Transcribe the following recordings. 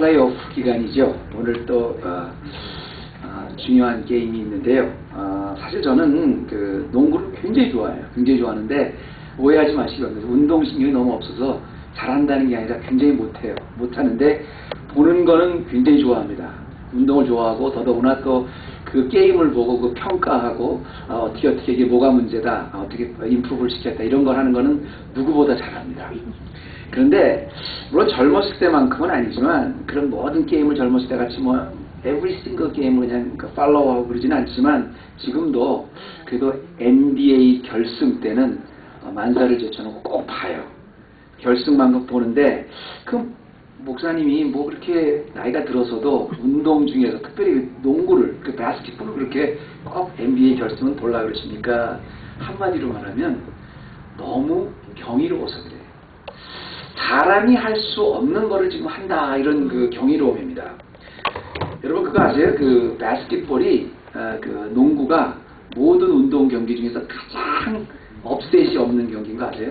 플레이오프 기간이죠. 오늘 또 중요한 게임이 있는데요. 사실 저는 그 농구를 굉장히 좋아해요. 굉장히 좋아하는데 오해하지 마시고요. 운동신경이 너무 없어서 잘한다는 게 아니라 굉장히 못해요. 못하는데 보는 거는 굉장히 좋아합니다. 운동을 좋아하고 더더구나 또 그 게임을 보고 그 평가하고 어떻게 이게 뭐가 문제다, 어떻게 임프루브를 시켰다 이런 걸 하는 거는 누구보다 잘합니다. 그런데 물론 젊었을 때만큼은 아니지만 그런 모든 게임을 젊었을 때 같이 뭐 every single 게임을 그냥 팔로우하고 그러지는 않지만 지금도 그래도 NBA 결승 때는 만사를 제쳐놓고 꼭 봐요. 결승만큼 보는데 그 목사님이 뭐 그렇게 나이가 들어서도 운동 중에서 특별히 농구를 그 바스켓볼을 그렇게 꼭 NBA 결승은 볼라 그러십니까? 한마디로 말하면 너무 경이로워서 그래요. 사람이 할 수 없는 거를 지금 한다 이런 그 경이로움입니다. 여러분 그거 아세요? 그 바스켓볼이 그 농구가 모든 운동 경기 중에서 가장 업셋이 없는 경기인 거 아세요?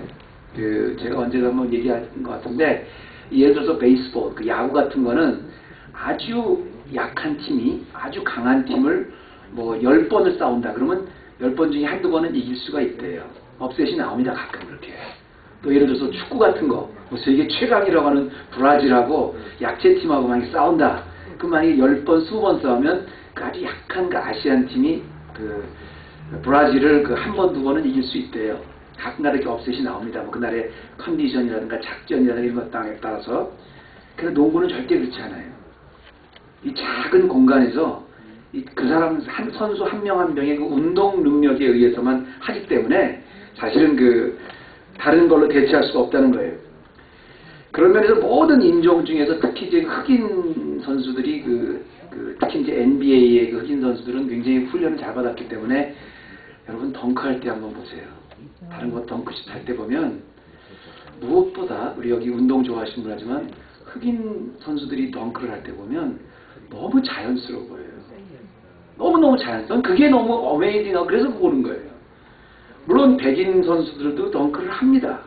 그 제가 언제도 한번 얘기한 것 같은데 예를 들어서 베이스볼, 그 야구 같은 거는 아주 약한 팀이 아주 강한 팀을 뭐 10번을 싸운다 그러면 10번 중에 한두 번은 이길 수가 있대요. 업셋이 나옵니다. 가끔 그렇게. 또 예를 들어서 축구 같은 거, 뭐 세계 최강이라고 하는 브라질하고 약체 팀하고 만약에 싸운다. 그 만약에 10번, 20번 싸우면 그 아주 약한 그 아시안 팀이 그 브라질을 그 한 번, 두 번은 이길 수 있대요. 가끔가다 이렇게 업셋이 나옵니다. 뭐 그날의 컨디션이라든가 작전이라든가 이런 것에 따라서. 그런데 농구는 절대 그렇지 않아요. 이 작은 공간에서 그 사람 한 선수 한 명 한 명의 그 운동 능력에 의해서만 하기 때문에 사실은 그 다른 걸로 대체할 수가 없다는 거예요. 그런 면에서 모든 인종 중에서 특히 이제 흑인 선수들이 특히 이제 NBA의 그 흑인 선수들은 굉장히 훈련을 잘 받았기 때문에 여러분 덩크할 때 한번 보세요. 다른 거 덩크슛 할 때 보면 무엇보다 우리 여기 운동 좋아하시는 분 하지만 흑인 선수들이 덩크를 할 때 보면 너무 자연스러워 보여요. 너무너무 자연스러워. 그게 너무 어메이징하고 그래서 보는 거예요. 물론 백인 선수들도 덩크를 합니다.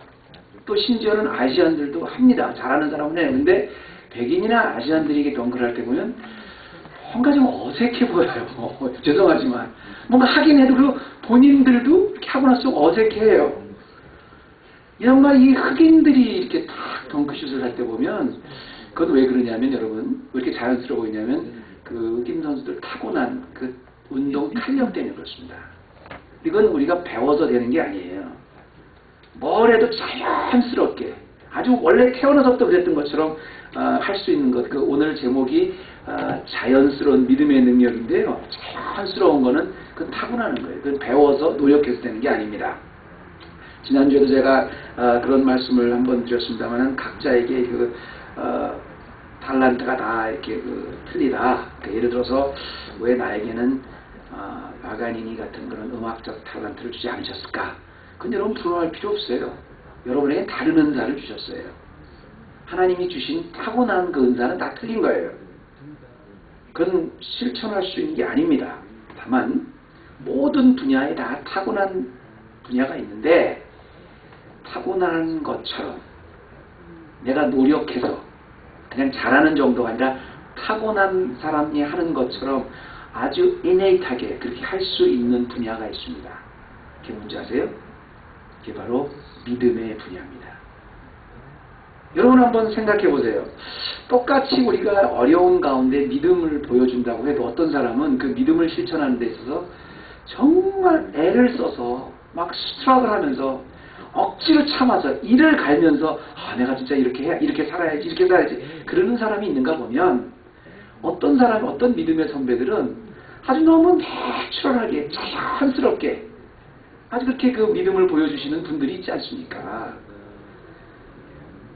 또 심지어는 아시안들도 합니다. 잘하는 사람은 해요. 근데 백인이나 아시안들이 덩크를 할 때 보면 뭔가 좀 어색해 보여요. 죄송하지만 뭔가 하긴 해도 그리고 본인들도 이렇게 하고 나서 좀 어색해요. 정말 이 흑인들이 이렇게 탁 덩크슛을 할 때 보면 그건 왜 그러냐면 여러분 왜 이렇게 자연스러워 보이냐면 그 흑인 선수들 타고난 그 운동 탄력 때문에 그렇습니다. 이건 우리가 배워서 되는 게 아니에요. 뭘 해도 자연스럽게 아주 원래 태어나서부터 그랬던 것처럼 할 수 있는 것. 그 오늘 제목이 자연스러운 믿음의 능력인데요. 자연스러운 거는 그건 타고나는 거예요. 그건 배워서 노력해서 되는 게 아닙니다. 지난주에도 제가 그런 말씀을 한번 드렸습니다만 각자에게 그 달란트가 다 이렇게 틀리다. 그러니까 예를 들어서 왜 나에게는 바가니니 같은 그런 음악적 탤런트를 주지 않으셨을까? 그건 여러분 부러워할 필요 없어요. 여러분에게 다른 은사를 주셨어요. 하나님이 주신 타고난 그 은사는 다 틀린 거예요. 그건 실천할 수 있는 게 아닙니다. 다만 모든 분야에 다 타고난 분야가 있는데 타고난 것처럼 내가 노력해서 그냥 잘하는 정도가 아니라 타고난 사람이 하는 것처럼 아주 인네이트하게 그렇게 할 수 있는 분야가 있습니다. 그게 뭔지 아세요? 그게 바로 믿음의 분야입니다. 여러분 한번 생각해 보세요. 똑같이 우리가 어려운 가운데 믿음을 보여준다고 해도 어떤 사람은 그 믿음을 실천하는 데 있어서 정말 애를 써서 막 스트럭을 하면서 억지로 참아서 이를 갈면서 내가 진짜 이렇게 살아야지 그러는 사람이 있는가 보면 어떤 사람, 어떤 믿음의 선배들은 아주 너무 내추럴하게 자연스럽게 아주 그렇게 그 믿음을 보여주시는 분들이 있지 않습니까?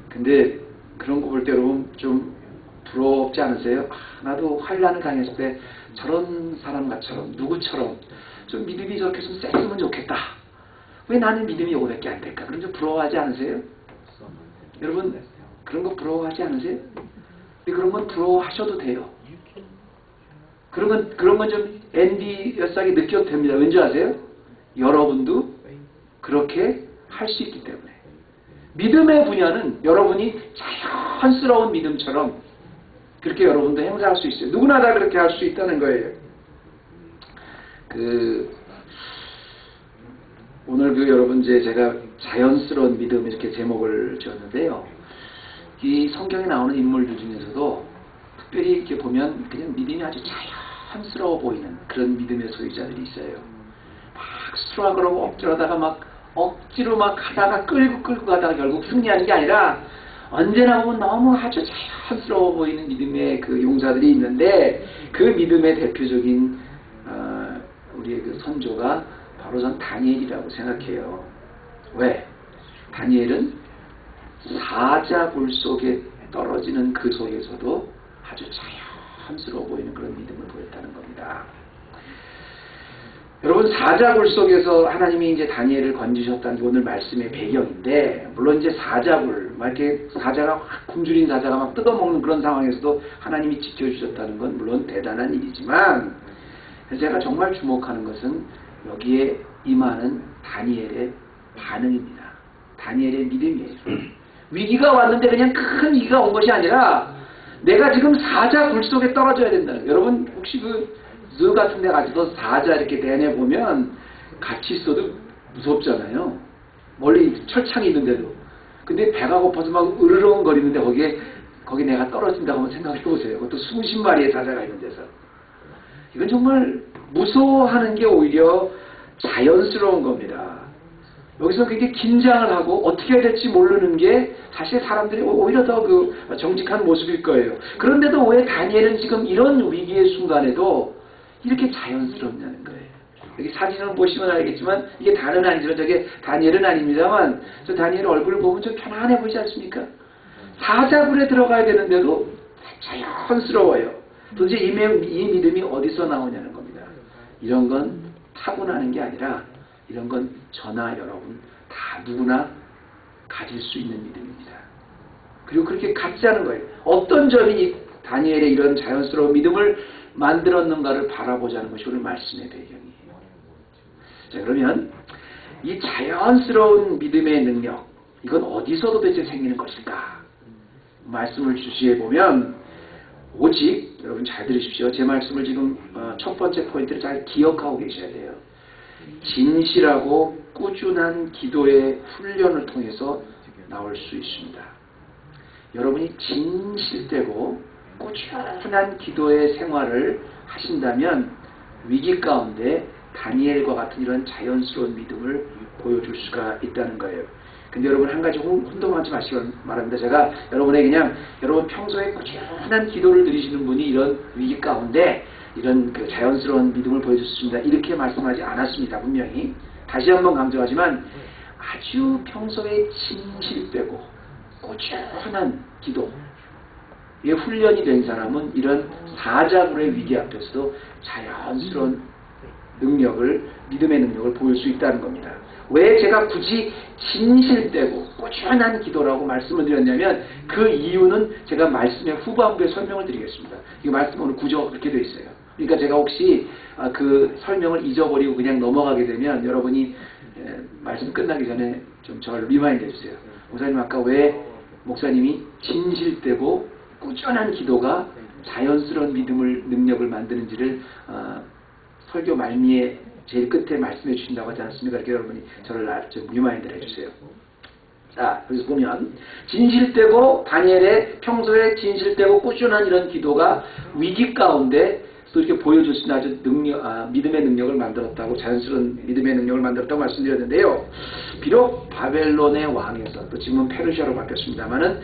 근데 그런 거 볼 때 여러분 좀 부럽지 않으세요? 나도 환란을 당했을 때 저런 사람처럼 누구처럼 좀 믿음이 저렇게 좀 셌으면 좋겠다. 왜 나는 믿음이 요거밖에 안 될까? 그런 좀 부러워하지 않으세요? 여러분 그런 거 부러워하지 않으세요? 근데 그런 건 부러워하셔도 돼요. 그런 건 좀 envious하게 느껴도 됩니다. 왠지 아세요? 여러분도 그렇게 할 수 있기 때문에. 믿음의 분야는 여러분이 자연스러운 믿음처럼 그렇게 여러분도 행사할 수 있어요. 누구나 다 그렇게 할 수 있다는 거예요. 오늘 여러분 제가 자연스러운 믿음 이렇게 제목을 지었는데요. 이 성경에 나오는 인물들 중에서도 특별히 이렇게 보면 그냥 믿음이 아주 자연스러워 보이는 그런 믿음의 소유자들이 있어요. 막 스트러글하고 억지로다가 막 억지로 막 가다가 끌고 가다가 결국 승리하는 게 아니라 언제나 보면 너무 아주 자연스러워 보이는 믿음의 그 용사들이 있는데 그 믿음의 대표적인 우리의 그 선조가 바로 전 다니엘이라고 생각해요. 왜? 다니엘은 사자굴 속에 떨어지는 그 속에서도 아주 자연스러워 보이는 그런 믿음을 보였다는 겁니다. 여러분, 사자굴 속에서 하나님이 이제 다니엘을 건지셨다는 게 오늘 말씀의 배경인데, 물론 이제 사자굴, 막 이렇게 사자가 확 굶주린 사자가 막 뜯어먹는 그런 상황에서도 하나님이 지켜주셨다는 건 물론 대단한 일이지만, 제가 정말 주목하는 것은 여기에 임하는 다니엘의 반응입니다. 다니엘의 믿음이에요. 위기가 왔는데 그냥 큰 위기가 온 것이 아니라 내가 지금 사자 굴 속에 떨어져야 된다는 거예요. 여러분 혹시 zoo 같은 데 가서도 사자 이렇게 대내 보면 같이 있어도 무섭잖아요. 멀리 철창이 있는데도. 근데 배가 고파서 막 으르렁거리는데 거기 내가 떨어진다고 한번 생각해 보세요. 그것도 수십 마리의 사자가 있는 데서. 이건 정말 무서워하는 게 오히려 자연스러운 겁니다. 여기서 굉장히 긴장을 하고 어떻게 해야 될지 모르는 게 사실 사람들이 오히려 더 정직한 모습일 거예요. 그런데도 왜 다니엘은 지금 이런 위기의 순간에도 이렇게 자연스럽냐는 거예요. 여기 사진을 보시면 알겠지만 이게 다른 아니죠. 저게 다니엘은 아닙니다만 저 다니엘 얼굴을 보면 좀 편안해 보이지 않습니까? 사자굴에 들어가야 되는데도 자연스러워요. 도대체 이 믿음이 어디서 나오냐는 겁니다. 이런 건 타고나는 게 아니라 이런 건 저나 여러분 다 누구나 가질 수 있는 믿음입니다. 그리고 그렇게 갖자는 거예요. 어떤 점이 이 다니엘의 이런 자연스러운 믿음을 만들었는가를 바라보자는 것이 오늘 말씀의 배경이에요. 자, 그러면 이 자연스러운 믿음의 능력, 이건 어디서 도대체 생기는 것일까? 말씀을 주시해 보면 오직, 여러분 잘 들으십시오. 제 말씀을 지금 첫 번째 포인트를 잘 기억하고 계셔야 돼요. 진실하고 꾸준한 기도의 훈련을 통해서 나올 수 있습니다. 여러분이 진실되고 꾸준한 기도의 생활을 하신다면 위기 가운데 다니엘과 같은 이런 자연스러운 믿음을 보여줄 수가 있다는 거예요. 근데 여러분 한 가지 혼동하지 마시기 바랍니다. 제가 여러분에게 그냥 여러분 평소에 꾸준한 기도를 드리시는 분이 이런 위기 가운데 이런 자연스러운 믿음을 보여줄 수 있습니다. 이렇게 말씀하지 않았습니다. 분명히. 다시 한번 강조하지만 아주 평소에 진실되고 꾸준한 기도에 훈련이 된 사람은 이런 사자굴의 위기 앞에서도 자연스러운 능력을, 믿음의 능력을 보일 수 있다는 겁니다. 왜 제가 굳이 진실되고 꾸준한 기도라고 말씀을 드렸냐면 그 이유는 제가 말씀의 후반부에 설명을 드리겠습니다. 이 말씀 오늘 구조가 그렇게 되어 있어요. 그러니까 제가 혹시 그 설명을 잊어버리고 그냥 넘어가게 되면 여러분이 말씀 끝나기 전에 좀 저를 리마인드 해주세요. 목사님 아까 왜 목사님이 진실되고 꾸준한 기도가 자연스러운 믿음을 능력을 만드는지를 설교 말미에 제일 끝에 말씀해 주신다고 하지 않습니까? 이렇게 여러분이 저를 좀 리마인드를 해주세요. 자, 여기서 보면 진실되고 다니엘의 평소에 진실되고 꾸준한 이런 기도가 위기 가운데 또 이렇게 보여줄 수 있는 아주 믿음의 능력을 만들었다고, 자연스러운 믿음의 능력을 만들었다고 말씀드렸는데요. 비록 바벨론의 왕에서, 또 지금은 페르시아로 바뀌었습니다만은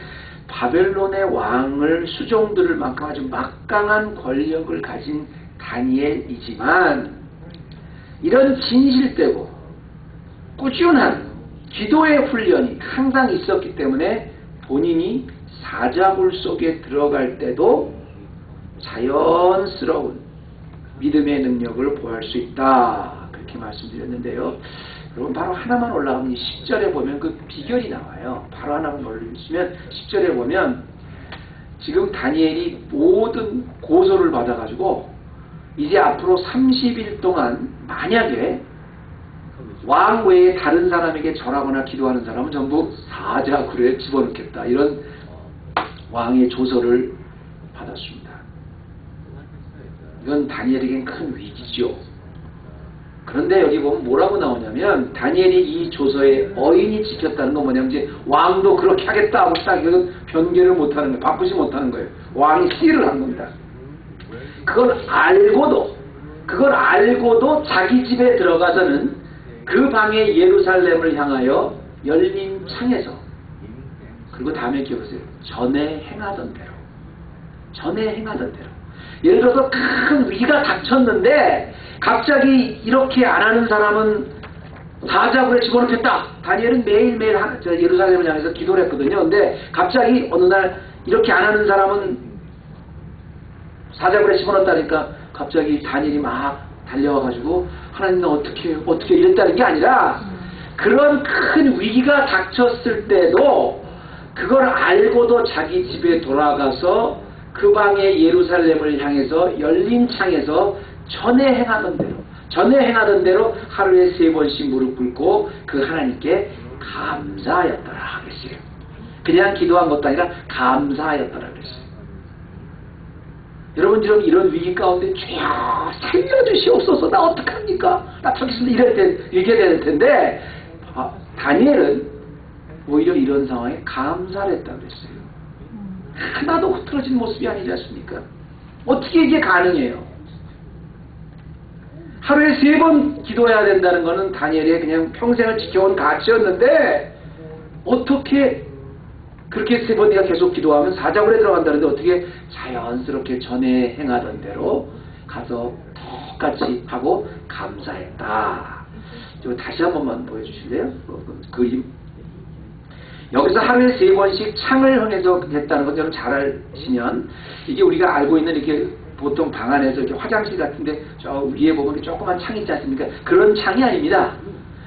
바벨론의 왕을 수종들을 만큼 아주 막강한 권력을 가진 다니엘이지만 이런 진실되고 꾸준한 기도의 훈련이 항상 있었기 때문에 본인이 사자굴 속에 들어갈 때도 자연스러운 믿음의 능력을 보할 수 있다. 그렇게 말씀드렸는데요. 여러분 바로 하나만 올라가면 10절에 보면 그 비결이 나와요. 바로 하나만 올리시면 10절에 보면 지금 다니엘이 모든 고소를 받아가지고 이제 앞으로 30일 동안 만약에 왕 외에 다른 사람에게 절하거나 기도하는 사람은 전부 사자굴에 집어넣겠다. 이런 왕의 조서를 받았습니다. 이건 다니엘에겐 큰 위기죠. 그런데 여기 보면 뭐라고 나오냐면 다니엘이 이 조서에 어인이 지켰다는 건 뭐냐면 이제 왕도 그렇게 하겠다 하고 딱 이건 변개를 못하는 거예요. 바꾸지 못하는 거예요. 왕이 시를 한 겁니다. 그걸 알고도 자기 집에 들어가서는 그 방에 예루살렘을 향하여 열린 창에서, 그리고 다음에 기억하세요. 전에 행하던 대로. 예를 들어서 큰 위기가 닥쳤는데 갑자기 이렇게 안 하는 사람은 사자굴에 집어넣겠다. 다니엘은 매일매일 예루살렘을 향해서 기도를 했거든요. 근데 갑자기 어느 날 이렇게 안 하는 사람은 사자굴에 집어넣었다니까 갑자기 다니엘이 막 달려와가지고 하나님은 어떻게 이랬다는 게 아니라 그런 큰 위기가 닥쳤을 때도 그걸 알고도 자기 집에 돌아가서 그 방에 예루살렘을 향해서 열린 창에서 전에 행하던 대로 하루에 3번씩 무릎 꿇고 그 하나님께 감사하였더라 하겠어요. 그냥 기도한 것도 아니라 감사하였더라 그랬어요. 여러분 지금 이런 위기 가운데 주여 살려주시옵소서, 나 어떡합니까? 나 저기 있으면 이게 될 텐데 다니엘은 오히려 이런 상황에 감사를 했다고 그랬어요. 하나도 흐트러진 모습이 아니지 않습니까? 어떻게 이게 가능해요? 하루에 3번 기도해야 된다는 것은 다니엘의 그냥 평생을 지켜온 가치였는데 어떻게 그렇게 3번 내가 계속 기도하면 사자굴에 들어간다는데 어떻게 자연스럽게 전에 행하던 대로 가서 똑같이 하고 감사했다. 다시 한 번만 보여주실래요? 그림. 여기서 하루에 3번씩 창을 향해서 했다는 건 여러분 잘 아시면 이게 우리가 알고 있는 이렇게 보통 방 안에서 이렇게 화장실 같은데 저 위에 보면 조그만 창이 있지 않습니까? 그런 창이 아닙니다.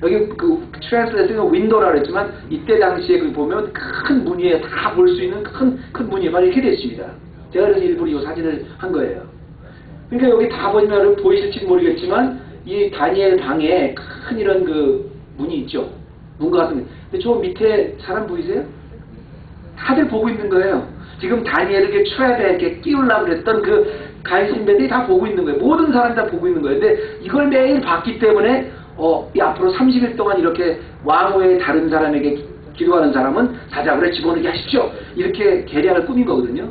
여기 그 트랜스레이션은 윈도라고 했지만 이때 당시에 그 보면 큰 무늬에 다 볼 수 있는 큰 무늬에 막 이렇게 됐습니다. 제가 그래서 일부러 이 사진을 한 거예요. 그러니까 여기 다 보시면 보이실지 모르겠지만 이 다니엘 방에 큰 이런 그 문이 있죠. 문과 같은 게. 근데 저 밑에 사람 보이세요? 다들 보고 있는 거예요. 지금 다니엘을 이렇게 트랩에 이렇게 끼우려고 그랬던 그 간신배들이 다 보고 있는 거예요. 모든 사람이 다 보고 있는 거예요. 근데 이걸 매일 봤기 때문에 이 앞으로 30일 동안 이렇게 왕후의 다른 사람에게 기도하는 사람은 사자굴에 집어넣게 하십시오. 이렇게 계략을 꾸민 거거든요.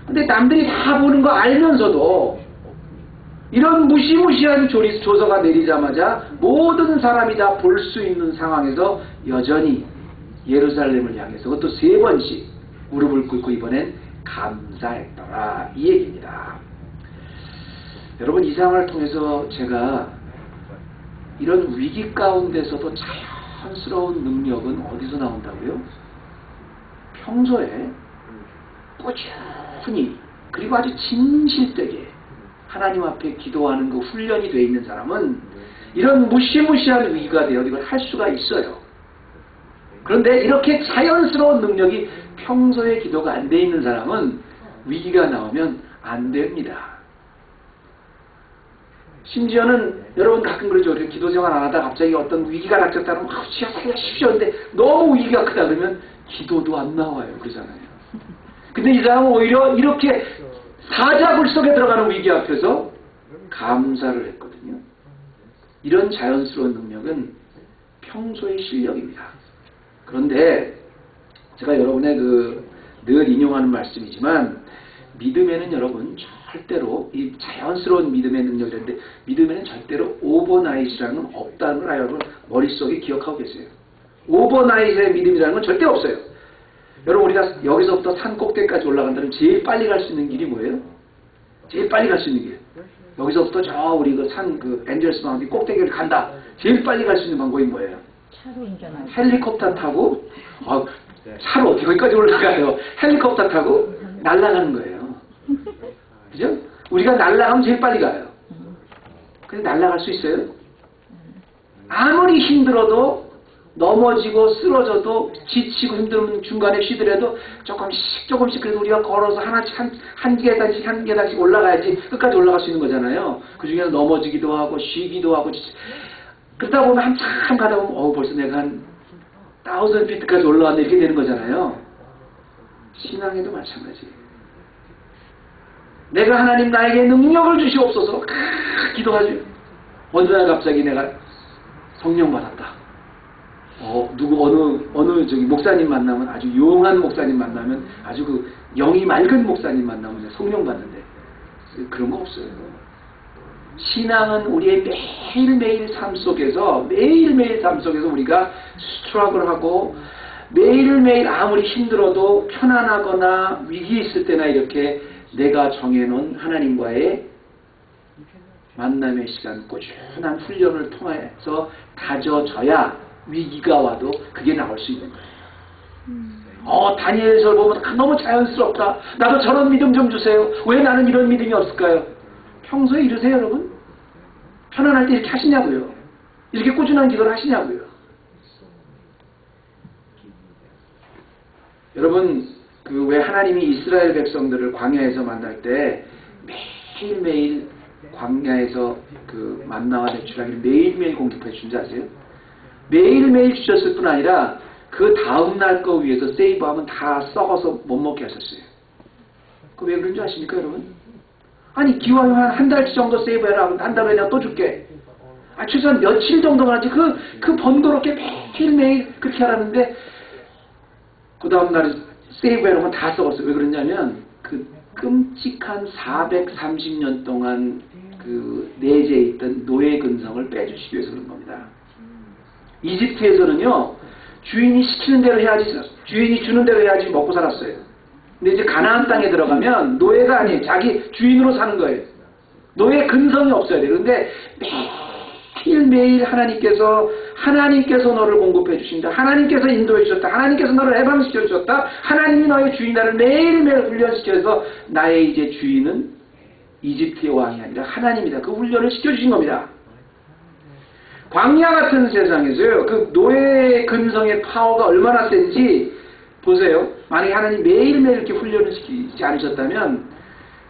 근데 남들이 다 보는 거 알면서도 이런 무시무시한 조서가 내리자마자 모든 사람이 다 볼 수 있는 상황에서 여전히 예루살렘을 향해서 그것도 3번씩 무릎을 꿇고 이번엔 감사했더라 이 얘기입니다. 여러분 이 상황을 통해서 제가 이런 위기 가운데서도 자연스러운 능력은 어디서 나온다고요? 평소에 꾸준히 그리고 아주 진실되게 하나님 앞에 기도하는 그 훈련이 되어 있는 사람은 이런 무시무시한 위기가 되어 이걸 할 수가 있어요. 그런데 이렇게 자연스러운 능력이 평소에 기도가 안 돼 있는 사람은 위기가 나오면 안 됩니다. 심지어는 여러분 가끔 그러죠. 기도 생활 안 하다 갑자기 어떤 위기가 닥쳤다면 주여 살려주십시오. 근데 너무 위기가 크다 그러면 기도도 안 나와요. 그러잖아요. 근데 이 사람은 오히려 이렇게 사자굴 속에 들어가는 위기 앞에서 감사를 했거든요. 이런 자연스러운 능력은 평소의 실력입니다. 그런데 제가 여러분의 늘 인용하는 말씀이지만 믿음에는 여러분 절대로 이 자연스러운 믿음의 능력인데 믿음에는 절대로 오버나잇이라는 건 없다는 걸 여러분 머릿속에 기억하고 계세요. 오버나잇의 믿음이라는 건 절대 없어요. 여러분 우리가 여기서부터 산 꼭대기까지 올라간다면 제일 빨리 갈 수 있는 길이 뭐예요? 제일 빨리 갈 수 있는 길. 여기서부터 저 우리 엔젤스 마운틴 꼭대기를 간다. 제일 빨리 갈 수 있는 방법이 뭐예요? 차로 운전하고 헬리콥터 타고 차로 어떻게 거기까지 올라가요? 헬리콥터 타고 날아가는 거예요. 그죠? 우리가 날아가면 제일 빨리 가요. 근데 날아갈 수 있어요? 아무리 힘들어도 넘어지고 쓰러져도 지치고 힘들면 중간에 쉬더라도 조금씩 그래도 우리가 걸어서 하나씩 한 계단씩 올라가야지 끝까지 올라갈 수 있는 거잖아요. 그 중에는 넘어지기도 하고 쉬기도 하고 그러다 보면 한참 가다 보면 벌써 내가 한 1000피트까지 올라왔네 이렇게 되는 거잖아요. 신앙에도 마찬가지예요. 내가 하나님 나에게 능력을 주시옵소서 기도하죠. 어느 날 갑자기 내가 성령 받았다. 어느 저기 목사님 만나면, 아주 용한 목사님 만나면, 아주 그 영이 맑은 목사님 만나면 성령 받는데, 그런 거 없어요. 신앙은 우리의 매일매일 삶 속에서 우리가 스트러글 하고, 매일매일 아무리 힘들어도 편안하거나 위기 있을 때나 이렇게 내가 정해놓은 하나님과의 만남의 시간, 꾸준한 훈련을 통해서 가져져야 위기가 와도 그게 나올 수 있는 거예요. 다니엘서를 보면 너무 자연스럽다. 나도 저런 믿음 좀 주세요. 왜 나는 이런 믿음이 없을까요? 평소에 이러세요, 여러분? 편안할 때 이렇게 하시냐고요? 이렇게 꾸준한 기도를 하시냐고요? 여러분, 그 왜 하나님이 이스라엘 백성들을 광야에서 만날 때 매일매일 광야에서 그 만나와 대추라기를 매일매일 공급해 준지 아세요? 매일매일 주셨을 뿐 아니라 그 다음날 거 위해서 세이브하면 다 썩어서 못 먹게 하셨어요. 그 왜 그런 줄 아십니까, 여러분? 아니, 기왕 한 달치 정도 세이브해라. 한 달 후에 내가 또 줄게. 최소한 며칠 정도만 하지. 그 번거롭게 매일매일 그렇게 하라는데, 그 다음날에 세이브해놓으면 다 썩었어요. 왜 그러냐면, 그 끔찍한 430년 동안 그 내재해 있던 노예 근성을 빼주시기 위해서 그런 겁니다. 이집트에서는요, 주인이 시키는 대로 해야지, 주인이 주는 대로 해야지 먹고 살았어요. 근데 이제 가나안 땅에 들어가면 노예가 아니에요. 자기 주인으로 사는 거예요. 노예 근성이 없어야 돼요. 그런데 매일매일 하나님께서 너를 공급해 주신다. 하나님께서 인도해 주셨다. 하나님께서 너를 해방시켜 주셨다. 하나님이 너의 주인이다를 매일매일 훈련시켜서 나의 이제 주인은 이집트의 왕이 아니라 하나님이다. 그 훈련을 시켜주신 겁니다. 광야 같은 세상에서요, 그 노예 근성의 파워가 얼마나 센지 보세요. 만약에 하나님 매일매일 이렇게 훈련을 시키지 않으셨다면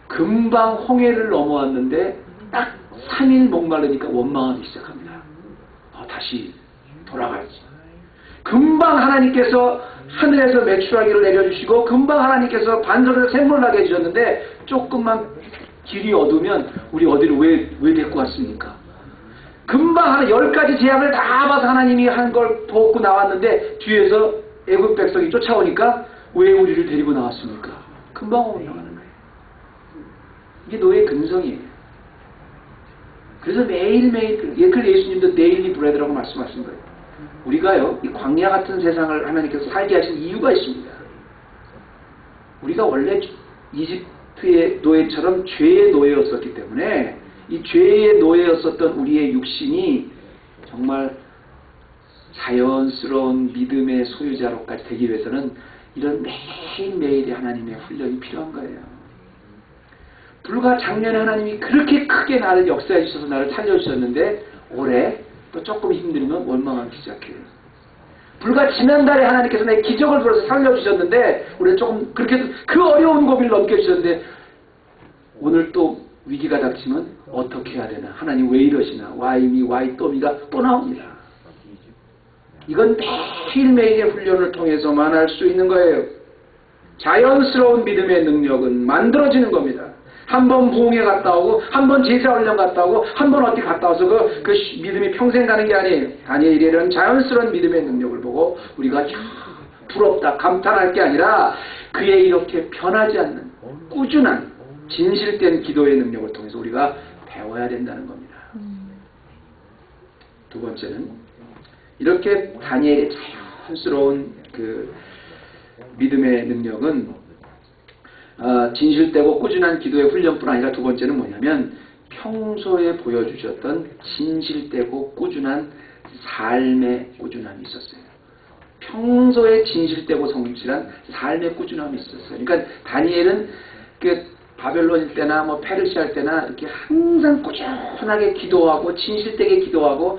금방 홍해를 넘어왔는데 딱 3일 목마르니까 원망하기 시작합니다. 다시 돌아가야지. 금방 하나님께서 하늘에서 메추라기를 내려주시고 금방 하나님께서 반석에서 샘물을 나게 해주셨는데 조금만 길이 어두면 우리 어디를 왜 데리고 왔습니까? 금방 10가지 재앙을 다 봐서 하나님이 한 걸 보고 나왔는데 뒤에서 애굽 백성이 쫓아오니까 왜 우리를 데리고 나왔습니까? 금방 원망하는 거예요. 이게 노예 근성이에요. 그래서 매일매일, 그래서 예수님도 데일리 브레드라고 말씀하신 거예요. 우리가요, 이 광야 같은 세상을 하나님께서 살게 하신 이유가 있습니다. 우리가 원래 이집트의 노예처럼 죄의 노예였었기 때문에 이 죄의 노예였었던 우리의 육신이 정말 자연스러운 믿음의 소유자로까지 되기 위해서는 이런 매일매일의 하나님의 훈련이 필요한 거예요. 불과 작년에 하나님이 그렇게 크게 나를 역사해 주셔서 나를 살려주셨는데 올해 또 조금 힘들면 원망하기 시작해요. 불과 지난달에 하나님께서 내 기적을 불어서 살려주셨는데 올해 조금 그렇게 그 어려운 고비를 넘겨주셨는데 오늘 또 위기가 닥치면 어떻게 해야 되나, 하나님 왜 이러시나, why me, why 또미가 또 나옵니다. 이건 매일매일의 훈련을 통해서만 할 수 있는 거예요. 자연스러운 믿음의 능력은 만들어지는 겁니다. 한번 부흥회 갔다 오고, 한번 제사훈련 갔다 오고, 한번 어디 갔다 와서 그 믿음이 평생 가는 게 아니에요. 다니엘이 이런 자연스러운 믿음의 능력을 보고 우리가 부럽다, 감탄할 게 아니라 그의 이렇게 변하지 않는 꾸준한 진실된 기도의 능력을 통해서 우리가 배워야 된다는 겁니다. 두 번째는 이렇게 다니엘의 자연스러운 그 믿음의 능력은 진실되고 꾸준한 기도의 훈련뿐 아니라 두 번째는 뭐냐면 평소에 보여주셨던 진실되고 꾸준한 삶의 꾸준함이 있었어요. 평소에 진실되고 성실한 삶의 꾸준함이 있었어요. 그러니까 다니엘은 그 바벨론일 때나 뭐 페르시아일 때나 이렇게 항상 꾸준하게 기도하고 진실되게 기도하고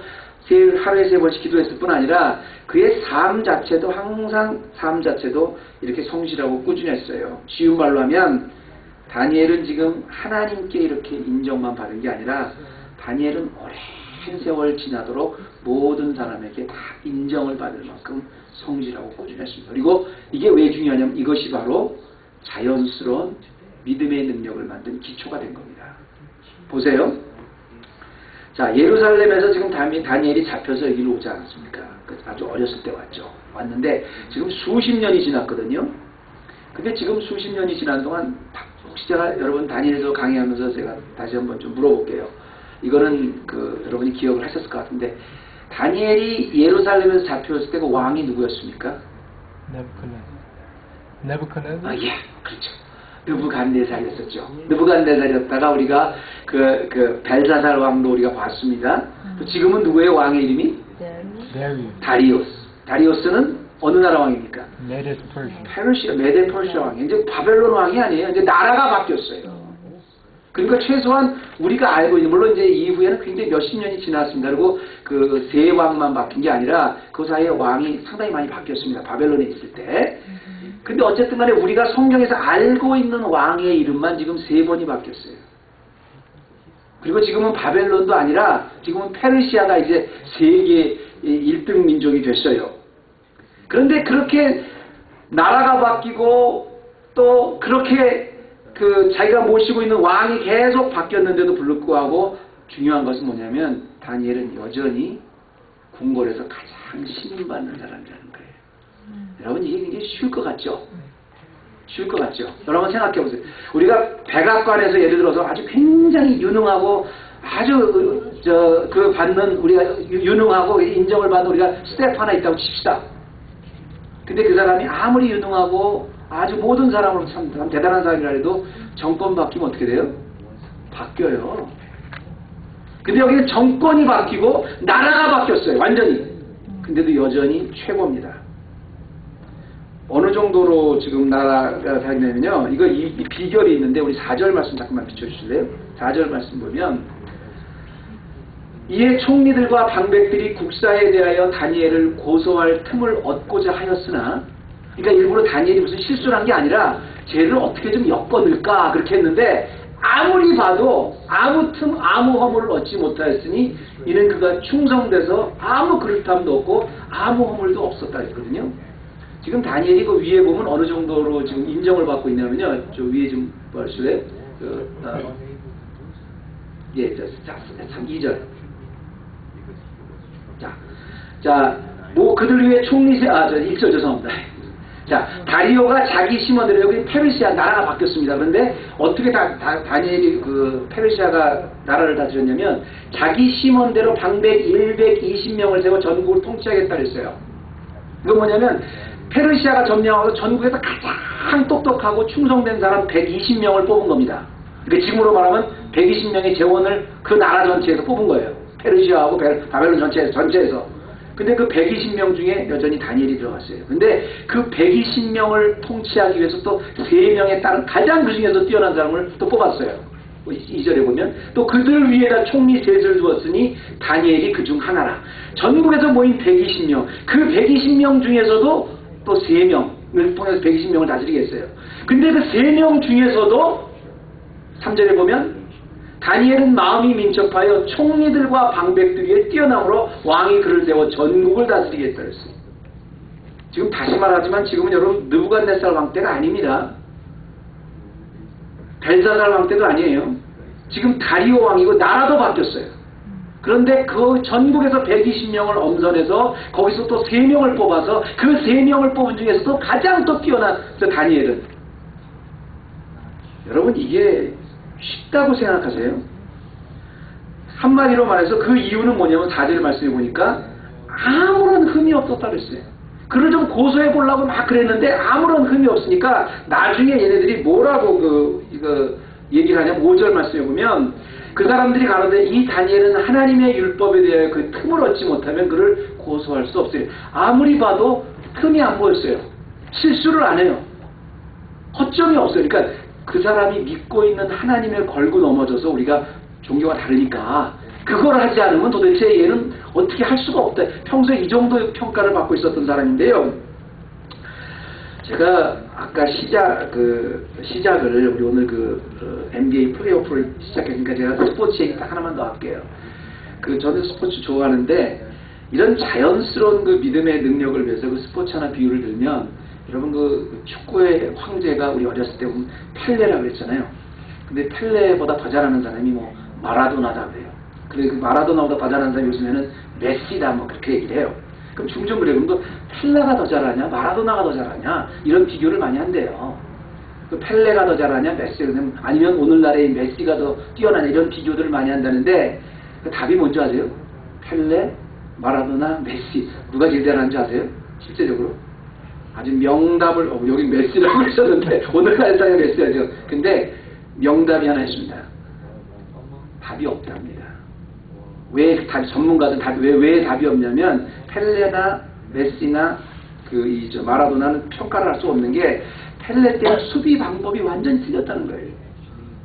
하루에 3번씩 기도했을 뿐 아니라 그의 삶 자체도 항상 이렇게 성실하고 꾸준했어요. 쉬운 말로 하면 다니엘은 지금 하나님께 이렇게 인정만 받은 게 아니라 다니엘은 오랜 세월 지나도록 모든 사람에게 다 인정을 받을 만큼 성실하고 꾸준했습니다. 그리고 이게 왜 중요하냐면 이것이 바로 자연스러운 믿음의 능력을 만든 기초가 된 겁니다. 보세요. 자, 예루살렘에서 지금 다니엘이 잡혀서 여기로 오지 않았습니까? 아주 어렸을 때 왔는데 지금 수십 년이 지났거든요. 근데 지금 수십 년이 지난 동안 혹시 제가 여러분 다니엘서 강의하면서 제가 다시 한번 좀 물어볼게요. 이거는 여러분이 기억을 하셨을 것 같은데 다니엘이 예루살렘에서 잡혀왔을 때 그 왕이 누구였습니까? 네부갓네살. 아, 예, 그렇죠. 느부갓네살이었었죠. 느부갓네살이었다가 우리가 그 벨사살 왕도 우리가 봤습니다. 지금은 누구예요? 왕의 이름이? 다리우스. 다리우스는 어느 나라 왕입니까? 메데 퍼시아 왕이. 이제 바벨론 왕이 아니에요. 이제 나라가 바뀌었어요. 그러니까 최소한 우리가 알고 있는, 물론 이제 이후에는 굉장히 몇십 년이 지났습니다. 그리고 그 세 왕만 바뀐 게 아니라 그 사이에 왕이 상당히 많이 바뀌었습니다. 바벨론에 있을 때. 근데 어쨌든 간에 우리가 성경에서 알고 있는 왕의 이름만 지금 3번이 바뀌었어요. 그리고 지금은 바벨론도 아니라 지금은 페르시아가 이제 세계 1등 민족이 됐어요. 그런데 그렇게 나라가 바뀌고 또 그렇게 자기가 모시고 있는 왕이 계속 바뀌었는데도 불구하고 중요한 것은 뭐냐면 다니엘은 여전히 궁궐에서 가장 신임받는 사람이라는 거예요. 여러분 이게 굉장히 쉬울 것 같죠? 쉬울 것 같죠? 여러분 생각해 보세요. 우리가 백악관에서 예를 들어서 아주 굉장히 유능하고 아주 받는 우리가 유능하고 인정을 받는 우리가 스태프 하나 있다고 칩시다. 근데 그 사람이 아무리 유능하고 아주 모든 사람으로 참 대단한 사람이라 해도 정권 바뀌면 어떻게 돼요? 바뀌어요. 근데 여기는 정권이 바뀌고 나라가 바뀌었어요. 완전히. 근데도 여전히 최고입니다. 어느 정도로 지금 나라가 되냐면요. 이 비결이 있는데 우리 4절 말씀 잠깐만 비춰주실래요? 4절 말씀 보면 이에 총리들과 방백들이 국사에 대하여 다니엘을 고소할 틈을 얻고자 하였으나 그러니까 일부러 다니엘이 무슨 실수를 한 게 아니라 쟤를 어떻게 좀 엮어넣을까 그렇게 했는데 아무리 봐도 아무 틈 아무 허물을 얻지 못하였으니 이는 그가 충성돼서 아무 그릇함도 없고 아무 허물도 없었다 했거든요. 지금 다니엘이 그 위에 보면 어느 정도로 지금 인정을 받고 있냐면요. 저 위에 좀 보실래요? 예, 2절. 자, 뭐 그들 위해 총리 1절 죄송합니다. 자, 다리오가 자기 심원대로 여기 페르시아 나라가 바뀌었습니다. 그런데 어떻게 다니엘이 페르시아가 나라를 다스렸냐면 자기 심원대로 방백 120명을 세워 전국을 통치하겠다 그랬어요. 이건 뭐냐면 페르시아가 점령하고 전국에서 가장 똑똑하고 충성된 사람 120명을 뽑은 겁니다. 그러니까 지금으로 말하면 120명의 재원을 그 나라 전체에서 뽑은 거예요. 페르시아하고 바벨론 전체에서. 근데 그 120명 중에 여전히 다니엘이 들어갔어요. 근데 그 120명을 통치하기 위해서 또 3명의 다른 가장 그 중에서 뛰어난 사람을 또 뽑았어요. 2절에 보면 또 그들 위에다 총리 셋을 두었으니 다니엘이 그 중 하나라. 전국에서 모인 120명 그 120명 중에서도 또 3명을 통해서 120명을 다스리게 했어요. 근데 그 3명 중에서도 3절에 보면 다니엘은 마음이 민첩하여 총리들과 방백들 위에 뛰어남으로 왕이 그를 세워 전국을 다스리겠다 했어요. 지금 다시 말하지만 지금은 여러분 느부갓네살 왕 때가 아닙니다. 벨사살 왕 때도 아니에요. 지금 다리오 왕이고 나라도 바뀌었어요. 그런데 그 전국에서 120명을 엄선해서 거기서 또 3명을 뽑아서 그 3명을 뽑은 중에서도 가장 또 뛰어난 다니엘은 여러분 이게 쉽다고 생각하세요? 한마디로 말해서 그 이유는 뭐냐면 4절 말씀해 보니까 아무런 흠이 없었다 그랬어요. 그를 좀 고소해 보려고 막 그랬는데 아무런 흠이 없으니까 나중에 얘네들이 뭐라고 얘기를 하냐면 5절 말씀해 보면 그 사람들이 가로되 이 다니엘은 하나님의 율법에 대하여 그 틈을 얻지 못하면 그를 고소할 수 없어요. 아무리 봐도 틈이 안 보였어요. 실수를 안 해요. 허점이 없어요. 그러니까 그 사람이 믿고 있는 하나님을 걸고 넘어져서 우리가 종교가 다르니까 그걸 하지 않으면 도대체 얘는 어떻게 할 수가 없다. 평소에 이 정도의 평가를 받고 있었던 사람인데요. 제가 아까 시작을 우리 오늘 NBA 플레이오프를 시작했으니까 제가 스포츠 얘기 딱 하나만 더 할게요. 저는 스포츠 좋아하는데 이런 자연스러운 그 믿음의 능력을 위해서 그 스포츠 하나 비유를 들면 여러분 그 축구의 황제가 우리 어렸을 때 보면 펠레라고 그랬잖아요. 근데 펠레보다 더 잘하는 사람이 뭐 마라도나다 그래요. 그래 그 마라도나보다 더 잘하는 사람이 요즘에는 메시다 뭐 그렇게 얘기를 해요. 그럼 종종 그래요. 그럼 또 펠레가 더 잘하냐 마라도나가 더 잘하냐 이런 비교를 많이 한대요. 그 펠레가 더 잘하냐 메시가 아니면 오늘날의 메시가 더 뛰어나냐 이런 비교들을 많이 한다는데 그 답이 뭔지 아세요? 펠레, 마라도나, 메시 누가 제일 잘하는지 아세요? 실제적으로? 아주 명답을 여기 메시라고 그러셨는데 오늘날 사람이 메시하죠. 근데 명답이 하나 있습니다. 답이 없답니다. 왜 전문가들 왜 답이 없냐면 펠레나 메시나 마라도나는 평가를 할 수 없는 게 펠레 때는 수비 방법이 완전히 틀렸다는 거예요.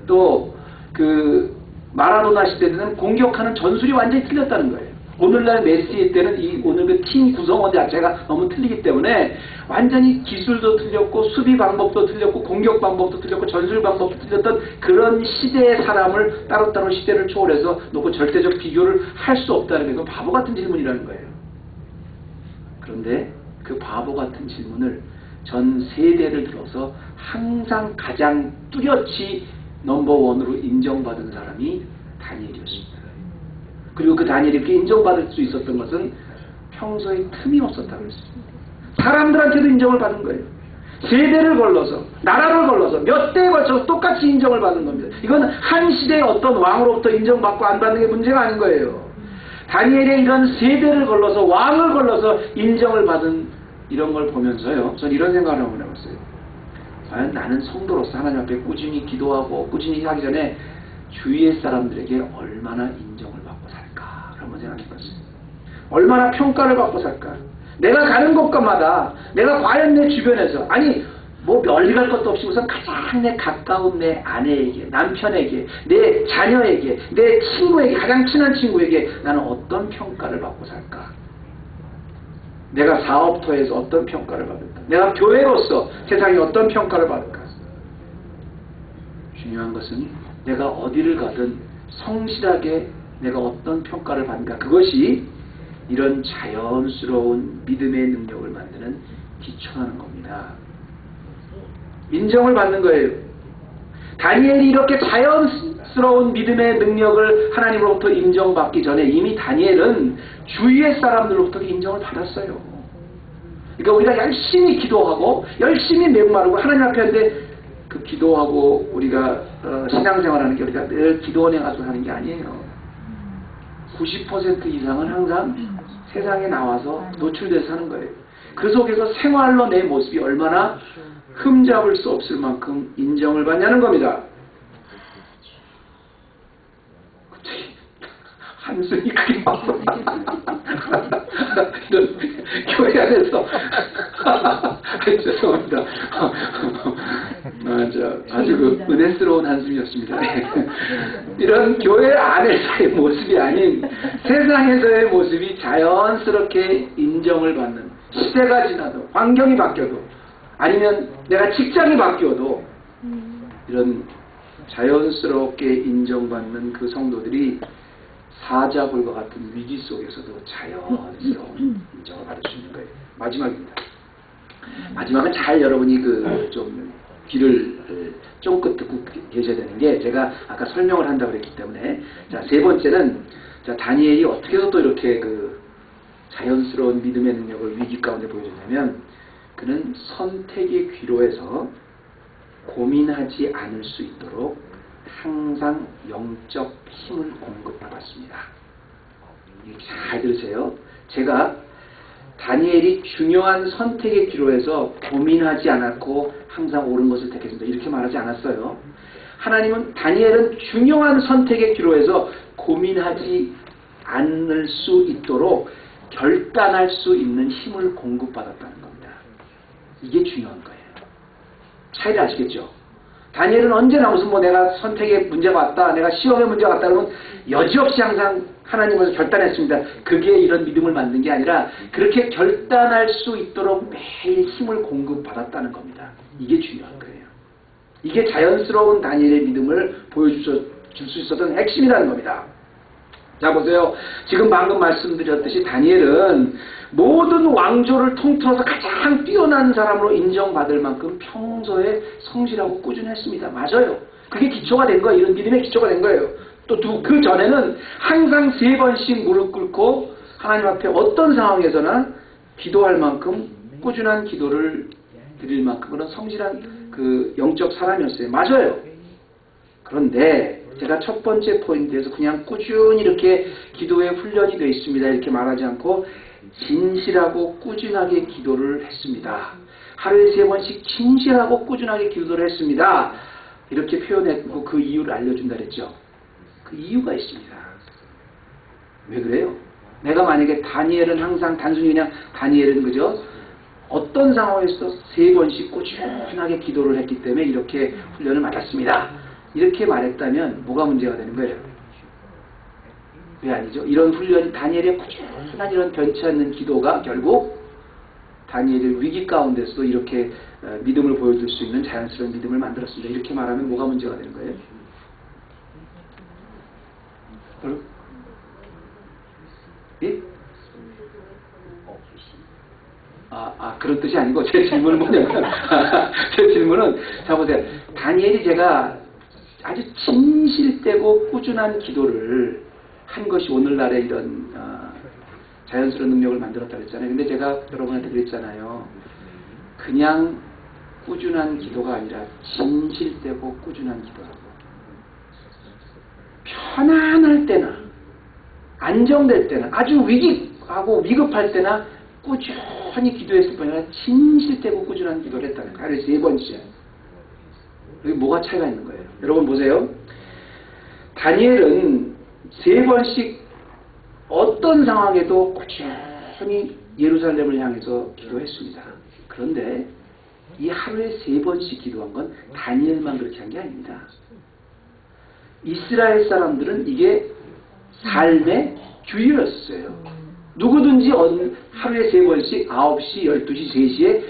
또 마라도나 시대 때는 공격하는 전술이 완전히 틀렸다는 거예요. 오늘날 메시 때는 오늘 그 팀 구성원 자체가 너무 틀리기 때문에 완전히 기술도 틀렸고 수비 방법도 틀렸고 공격 방법도 틀렸고 전술 방법도 틀렸던 그런 시대의 사람을 따로따로 시대를 초월해서 놓고 절대적 비교를 할 수 없다는 게 그건 바보 같은 질문이라는 거예요. 그런데 그 바보 같은 질문을 전 세대를 들어서 항상 가장 뚜렷이 넘버원으로 인정받은 사람이 다니엘이었습니다. 그리고 그 다니엘이 이렇게 인정받을 수 있었던 것은 평소에 틈이 없었다고 했습니다. 사람들한테도 인정을 받은 거예요. 세대를 걸러서 나라를 걸러서 몇 대에 걸쳐서 똑같이 인정을 받는 겁니다. 이건 한 시대의 어떤 왕으로부터 인정받고 안 받는 게 문제가 아닌 거예요. 다니엘의 이런 세대를 걸러서 왕을 걸러서 인정을 받은 이런 걸 보면서요. 전 이런 생각을 한번 해봤어요. 과연 나는 성도로서 하나님 앞에 꾸준히 기도하고 꾸준히 하기 전에 주위의 사람들에게 얼마나 인정을 받고 살까 한번 생각해봤어요. 얼마나 평가를 받고 살까. 내가 가는 곳마다 내가 과연 내 주변에서 뭐 멀리 갈 것도 없이 우선 가장 내 가까운 내 아내에게 남편에게 내 자녀에게 내 친구에게 가장 친한 친구에게 나는 어떤 평가를 받고 살까. 내가 사업터에서 어떤 평가를 받을까? 내가 교회로서 세상에 어떤 평가를 받을까? 중요한 것은 내가 어디를 가든 성실하게 내가 어떤 평가를 받는가. 그것이 이런 자연스러운 믿음의 능력을 만드는 기초라는 겁니다. 인정을 받는 거예요. 다니엘이 이렇게 자연스러운 믿음의 능력을 하나님으로부터 인정받기 전에 이미 다니엘은 주위의 사람들로부터 인정을 받았어요. 그러니까 우리가 열심히 기도하고 열심히 메모하고 하나님 앞에 하는데 그 기도하고 우리가 신앙생활하는 게 우리가 늘 기도원에 가서 하는 게 아니에요. 90% 이상은 항상 세상에 나와서 노출돼서 하는 거예요. 그 속에서 생활로 내 모습이 얼마나 흠잡을 수 없을 만큼 인정을 받냐는 겁니다. 갑자기 한숨이 크게 나서 이런 교회 안에서 죄송합니다. 아주 은혜스러운 한숨이었습니다. 이런 교회 안에서의 모습이 아닌 세상에서의 모습이 자연스럽게 인정을 받는 시대가 지나도 환경이 바뀌어도 아니면 내가 직장이 바뀌어도 이런 자연스럽게 인정받는 그 성도들이 사자굴과 같은 위기 속에서도 자연스러운 인정을 받을 수 있는 거예요. 마지막입니다. 마지막은 잘 여러분이 좀 귀를 쫑긋 듣고 계셔야 되는 게 제가 아까 설명을 한다고 그랬기 때문에 자, 세 번째는 다니엘이 어떻게 해서 또 이렇게 자연스러운 믿음의 능력을 위기 가운데 보여줬냐면 그는 선택의 귀로에서 고민하지 않을 수 있도록 항상 영적 힘을 공급받았습니다. 잘 들으세요. 제가 다니엘이 중요한 선택의 귀로에서 고민하지 않았고 항상 옳은 것을 택했습니다. 이렇게 말하지 않았어요. 하나님은 다니엘은 중요한 선택의 귀로에서 고민하지 않을 수 있도록 결단할 수 있는 힘을 공급받았다는 겁니다. 이게 중요한 거예요. 차이를 아시겠죠? 다니엘은 언제나 무슨 내가 선택에 문제가 왔다, 내가 시험에 문제가 왔다 그러면 여지없이 항상 하나님께서 결단했습니다. 그게 이런 믿음을 만든 게 아니라 그렇게 결단할 수 있도록 매일 힘을 공급받았다는 겁니다. 이게 중요한 거예요. 이게 자연스러운 다니엘의 믿음을 보여줄 수 있었던 핵심이라는 겁니다. 자 보세요. 지금 방금 말씀드렸듯이 다니엘은 모든 왕조를 통틀어서 가장 뛰어난 사람으로 인정받을 만큼 평소에 성실하고 꾸준했습니다. 맞아요. 그게 기초가 된 거예요. 이런 믿음의 기초가 된 거예요. 또 그 전에는 항상 3번씩 무릎 꿇고 하나님 앞에 어떤 상황에서나 기도할 만큼 꾸준한 기도를 드릴 만큼 그런 성실한 그 영적 사람이었어요. 맞아요. 그런데 제가 첫 번째 포인트에서 그냥 꾸준히 이렇게 기도에 훈련이 되어 있습니다. 이렇게 말하지 않고 진실하고 꾸준하게 기도를 했습니다. 하루에 3번씩 진실하고 꾸준하게 기도를 했습니다. 이렇게 표현했고 그 이유를 알려준다 그랬죠. 그 이유가 있습니다. 왜 그래요? 내가 만약에 다니엘은 항상 단순히 그냥 다니엘은 그죠? 어떤 상황에서도 3번씩 꾸준하게 기도를 했기 때문에 이렇게 훈련을 받았습니다. 이렇게 말했다면 뭐가 문제가 되는 거예요? 왜 아니죠? 이런 훈련이 다니엘의 꾸준한 이런 변치 않는 기도가 결국 다니엘의 위기 가운데서도 이렇게 믿음을 보여줄 수 있는 자연스러운 믿음을 만들었습니다. 이렇게 말하면 뭐가 문제가 되는 거예요? 예? 그런 뜻이 아니고 제 질문은 뭐냐면 제 질문은 자 보세요. 다니엘이 제가 아주 진실되고 꾸준한 기도를 한 것이 오늘날의 이런 자연스러운 능력을 만들었다고 했잖아요. 근데 제가 여러분한테 그랬잖아요. 그냥 꾸준한 기도가 아니라 진실되고 꾸준한 기도라고. 편안할 때나 안정될 때나 아주 위기하고 위급할 때나 꾸준히 기도했을 뿐 아니라 진실되고 꾸준한 기도를 했다는 거예요. 하루에 3번씩. 여기 뭐가 차이가 있는 거예요? 여러분 보세요. 다니엘은 3번씩 어떤 상황에도 꾸준히 예루살렘을 향해서 기도했습니다. 그런데 이 하루에 3번씩 기도한 건 다니엘만 그렇게 한 게 아닙니다. 이스라엘 사람들은 이게 삶의 규율이었어요. 누구든지 하루에 3번씩 9시, 12시, 3시에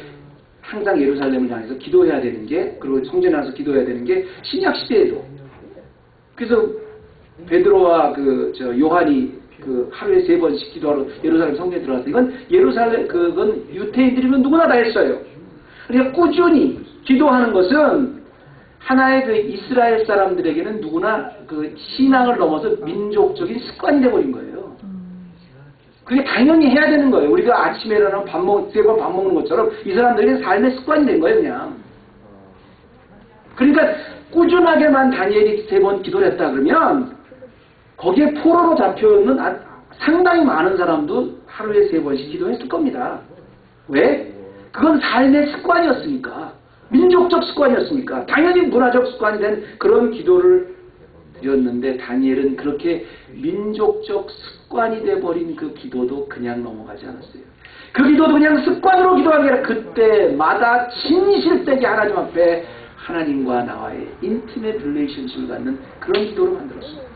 항상 예루살렘을 향해서 기도해야 되는 게, 그리고 성전에 나서 기도해야 되는 게 신약 시대에도. 그래서 베드로와 요한이 하루에 3번씩 기도하러 예루살렘 성전에 들어갔어요. 이건 그건 유태인들이면 누구나 다 했어요. 그러니까 꾸준히 기도하는 것은 하나의 그 이스라엘 사람들에게는 누구나 그 신앙을 넘어서 민족적인 습관이 되어버린 거예요. 그게 당연히 해야 되는 거예요. 우리가 아침에 일어나면 3번 밥 먹는 것처럼 이 사람들에게는 삶의 습관이 된 거예요, 그냥. 그러니까 꾸준하게만 다니엘이 3번 기도를 했다 그러면 거기에 포로로 잡혀있는 상당히 많은 사람도 하루에 3번씩 기도했을 겁니다. 왜? 그건 삶의 습관이었으니까. 민족적 습관이었으니까. 당연히 문화적 습관이 된 그런 기도를 드렸는데 다니엘은 그렇게 민족적 습관이 돼버린 그 기도도 그냥 넘어가지 않았어요. 그 기도도 그냥 습관으로 기도한 게 아니라 그때마다 진실되게 하나님 앞에 하나님과 나와의 인티메트 릴레이션십을 갖는 그런 기도를 만들었어요.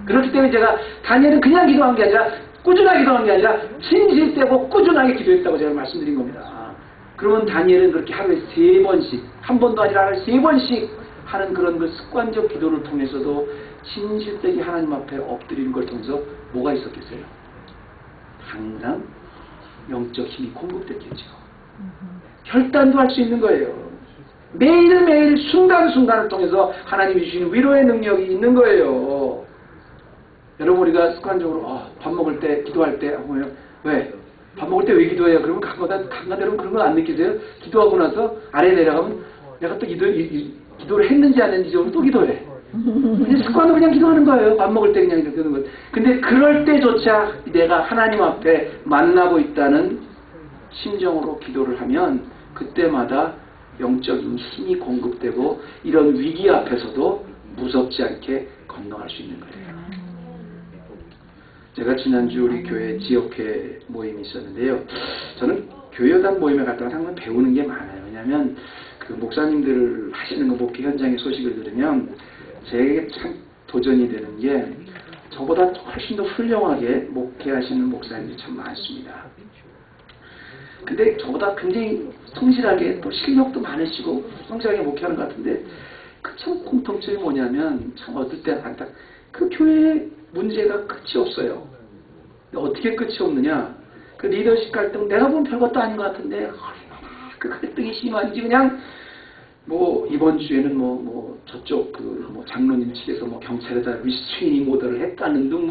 그렇기 때문에 제가 다니엘은 그냥 기도한 게 아니라 꾸준하게 기도한 게 아니라 진실되고 꾸준하게 기도했다고 제가 말씀드린 겁니다. 그러면 다니엘은 그렇게 하루에 3번씩, 한 번도 아니라 하루에 3번씩 하는 그런 그 습관적 기도를 통해서도 진실되게 하나님 앞에 엎드리는 걸 통해서 뭐가 있었겠어요? 항상 영적 힘이 공급됐겠죠. 결단도 할 수 있는 거예요. 매일매일 순간순간을 통해서 하나님이 주시는 위로의 능력이 있는 거예요. 여러분 우리가 습관적으로 밥 먹을 때 기도할 때 보면 왜? 밥 먹을 때 왜 기도해요? 그러면 가끔가다 여러분 그런 거 안 느끼세요? 기도하고 나서 아래에 내려가면 내가 또 기도를 했는지 안 했는지 또 기도해. 그냥 습관으로 그냥 기도하는 거예요. 밥 먹을 때 그냥 이렇게 하는 거. 근데 그럴 때조차 내가 하나님 앞에 만나고 있다는 심정으로 기도를 하면 그때마다 영적인 힘이 공급되고 이런 위기 앞에서도 무섭지 않게 건너갈 수 있는 거예요. 제가 지난주 우리 교회 지역회 모임이 있었는데요. 저는 교회단 모임에 갔다가 항상 배우는 게 많아요. 왜냐하면 그 목사님들 하시는 거 목회 현장의 소식을 들으면 제게 참 도전이 되는 게 저보다 훨씬 더 훌륭하게 목회하시는 목사님들이 참 많습니다. 근데 저보다 굉장히 성실하게 또 실력도 많으시고 성실하게 목회하는 것 같은데 그 참 공통점이 뭐냐면 참 어떨 때 그 교회에 문제가 끝이 없어요. 어떻게 끝이 없느냐? 그 리더십 갈등, 내가 보면 별것도 아닌 것 같은데 얼마나 그 갈등이 심한지. 그냥 뭐 이번 주에는 저쪽 장로님 측에서 경찰에다 리스트레이닝 오더를 했다는 등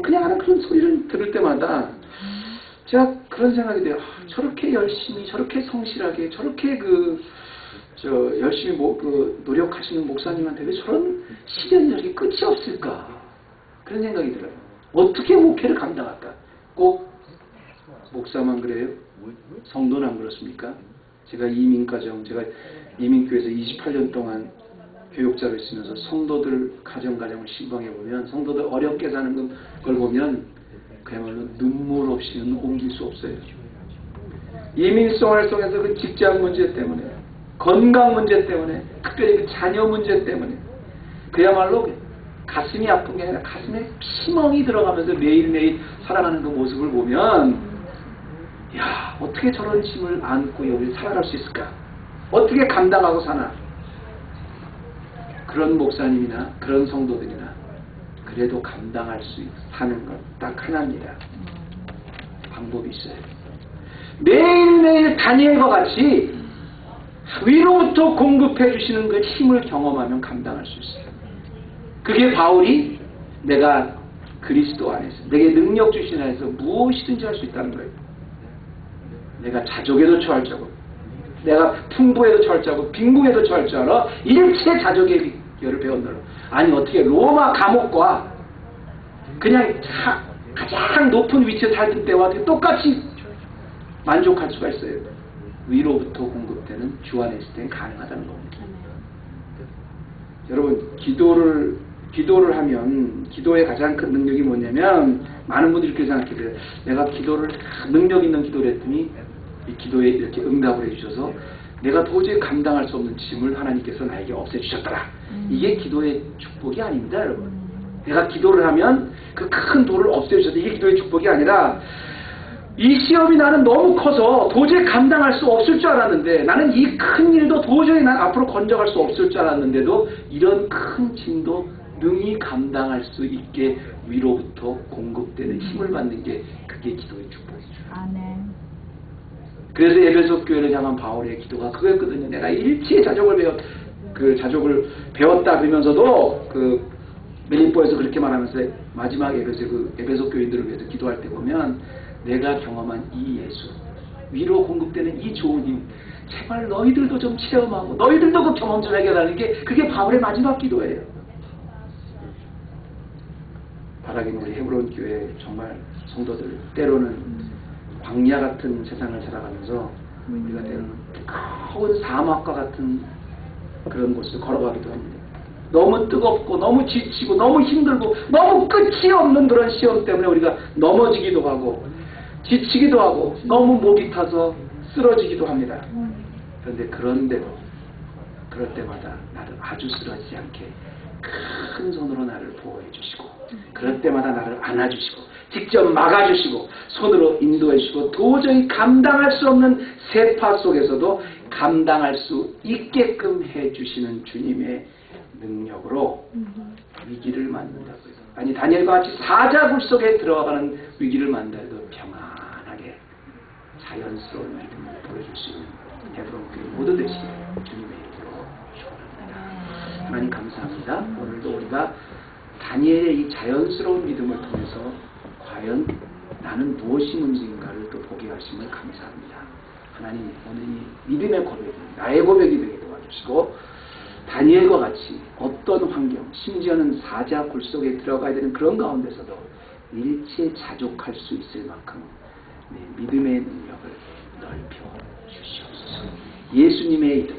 그냥 하는 그런 소리를 들을 때마다 제가 그런 생각이 돼요. 저렇게 열심히, 저렇게 성실하게, 저렇게 열심히 노력하시는 목사님한테 왜 저런 시련이 끝이 없을까? 그런 생각이 들어요. 어떻게 목회를 감당할까? 꼭 목사만 그래요? 성도는 안 그렇습니까? 제가 제가 이민교회에서 28년 동안 교육자로 있으면서 성도들 가정을 신방해보면, 성도들 어렵게 사는 걸 보면 그야말로 눈물 없이는 옮길 수 없어요. 이민생활 속에서 그 직장 문제 때문에, 건강 문제 때문에, 특별히 그 자녀 문제 때문에 그야말로 가슴이 아픈 게 아니라 가슴에 피멍이 들어가면서 매일매일 살아가는 그 모습을 보면, 야, 어떻게 저런 짐을 안고 여기 살아갈 수 있을까? 어떻게 감당하고 사나? 그런 목사님이나 그런 성도들이나 그래도 감당할 수 사는 건 딱 하나입니다. 방법이 있어요. 매일매일 다니엘과 같이 위로부터 공급해 주시는 그 힘을 경험하면 감당할 수 있어요. 그게 바울이 내가 그리스도 안에서, 내게 능력 주신 안에서 무엇이든지 할 수 있다는 거예요. 내가 자족에도 처할 자고, 내가 풍부에도 처할 자고, 빈궁에도 처할 줄 알아. 일체 자족의 비결을 배웠노라. 아니, 어떻게 로마 감옥과 그냥 가장 높은 위치에 살던 때와 똑같이 만족할 수가 있어요. 위로부터 공급되는 주 안에 있을 땐 가능하다는 겁니다. 여러분, 기도를 하면, 기도의 가장 큰 능력이 뭐냐면, 많은 분들이 이렇게 생각해요. 내가 기도를, 능력 있는 기도를 했더니 이 기도에 이렇게 응답을 해주셔서 내가 도저히 감당할 수 없는 짐을 하나님께서 나에게 없애주셨더라. 이게 기도의 축복이 아닙니다, 여러분. 내가 기도를 하면 그 큰 돌을 없애주셔서 이게 기도의 축복이 아니라, 이 시험이 나는 너무 커서 도저히 감당할 수 없을 줄 알았는데, 나는 이 큰 일도 도저히 난 앞으로 건져갈 수 없을 줄 알았는데도 이런 큰 짐도 능히 감당할 수 있게 위로부터 공급되는 힘을 받는 게, 그게 기도의 축복이죠. 아멘. 그래서 에베소 교회를 향한 바울의 기도가 그거였거든요. 내가 일체의 자족을 배웠다 그러면서도 빌립보에서 그렇게 말하면서 마지막 에베소 교인들을 위해서 기도할 때 보면, 내가 경험한 이 예수, 위로 공급되는 이 좋은 힘, 제발 너희들도 좀 체험하고 너희들도 그 경험 좀 해결하는 게, 그게 바울의 마지막 기도예요. 바라기는 우리 헤브론 교회 정말 성도들, 때로는 광야 같은 세상을 살아가면서 우리가 때로는 뜨거운 사막과 같은 그런 곳을 걸어가기도 합니다. 너무 뜨겁고 너무 지치고 너무 힘들고 너무 끝이 없는 그런 시험 때문에 우리가 넘어지기도 하고 지치기도 하고 너무 목이 타서 쓰러지기도 합니다. 그런데 그럴 때마다 나를 아주 쓰러지지 않게 큰 손으로 나를 보호해 주시고, 그럴 때마다 나를 안아주시고 직접 막아주시고 손으로 인도해 주시고, 도저히 감당할 수 없는 세파 속에서도 감당할 수 있게끔 해주시는 주님의 능력으로 위기를 만든다고요. 아니, 다니엘과 같이 사자굴 속에 들어가는 위기를 만나도 평안하게 자연스러운 믿음을 보여줄 수 있는 헤브론 교회 모두 되시길 주님의 이름으로 축원합니다. 하나님 감사합니다. 오늘도 우리가 다니엘의 이 자연스러운 믿음을 통해서 과연 나는 무엇이 문제인가를 또 보게 하심을 감사합니다. 하나님, 오늘 이 믿음의 고백이 나의 고백이 되게 도와주시고, 다니엘과 같이 어떤 환경, 심지어는 사자 굴 속에 들어가야 되는 그런 가운데서도 일체 자족할 수 있을 만큼 내 믿음의 능력을 넓혀 주시옵소서. 예수님의 이름